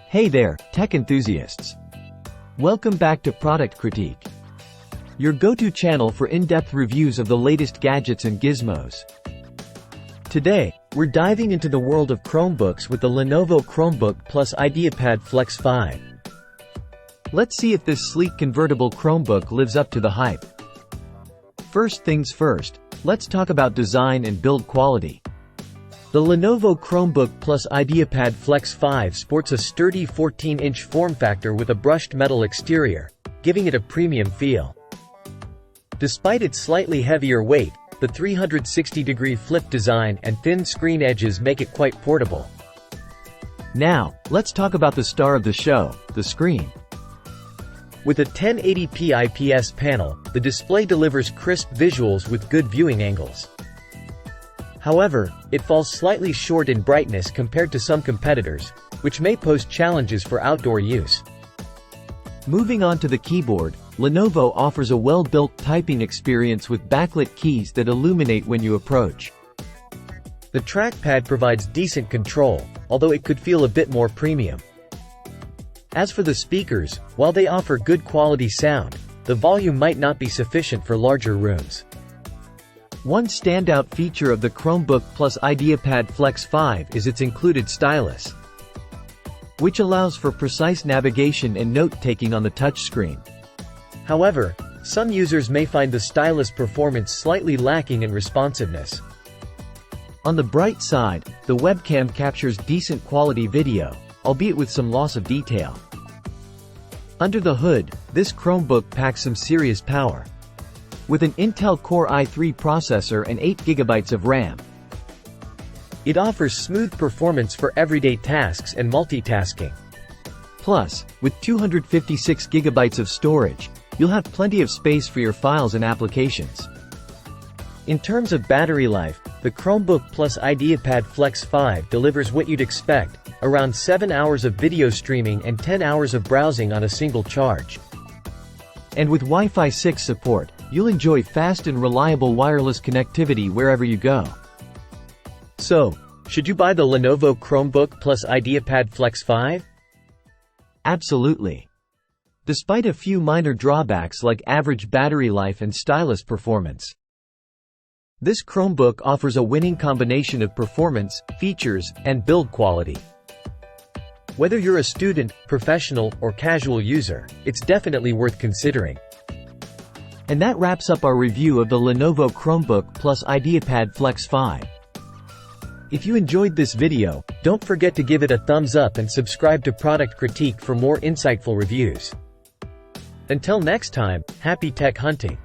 Hey there, tech enthusiasts. Welcome back to Product Critique, your go-to channel for in-depth reviews of the latest gadgets and gizmos. Today, we're diving into the world of Chromebooks with the Lenovo Chromebook Plus IdeaPad Flex 5. Let's see if this sleek convertible Chromebook lives up to the hype. First things first, let's talk about design and build quality. The Lenovo Chromebook Plus IdeaPad Flex 5 sports a sturdy 14-inch form factor with a brushed metal exterior, giving it a premium feel. Despite its slightly heavier weight, the 360-degree flip design and thin screen edges make it quite portable. Now, let's talk about the star of the show, the screen. With a 1080p IPS panel, the display delivers crisp visuals with good viewing angles. However, it falls slightly short in brightness compared to some competitors, which may pose challenges for outdoor use. Moving on to the keyboard, Lenovo offers a well-built typing experience with backlit keys that illuminate when you approach. The trackpad provides decent control, although it could feel a bit more premium. As for the speakers, while they offer good quality sound, the volume might not be sufficient for larger rooms. One standout feature of the Chromebook Plus IdeaPad Flex 5 is its included stylus, which allows for precise navigation and note-taking on the touchscreen. However, some users may find the stylus performance slightly lacking in responsiveness. On the bright side, the webcam captures decent quality video, albeit with some loss of detail. Under the hood, this Chromebook packs some serious power. With an Intel Core i3 processor and 8GB of RAM, it offers smooth performance for everyday tasks and multitasking. Plus, with 256GB of storage, you'll have plenty of space for your files and applications. In terms of battery life, the Chromebook Plus IdeaPad Flex 5 delivers what you'd expect, around 7 hours of video streaming and 10 hours of browsing on a single charge. And with Wi-Fi 6 support, you'll enjoy fast and reliable wireless connectivity wherever you go. So, should you buy the Lenovo Chromebook Plus IdeaPad Flex 5? Absolutely. Despite a few minor drawbacks like average battery life and stylus performance, this Chromebook offers a winning combination of performance, features, and build quality. Whether you're a student, professional, or casual user, it's definitely worth considering. And that wraps up our review of the Lenovo Chromebook Plus IdeaPad Flex 5. If you enjoyed this video, don't forget to give it a thumbs up and subscribe to Product Critique for more insightful reviews. Until next time, happy tech hunting!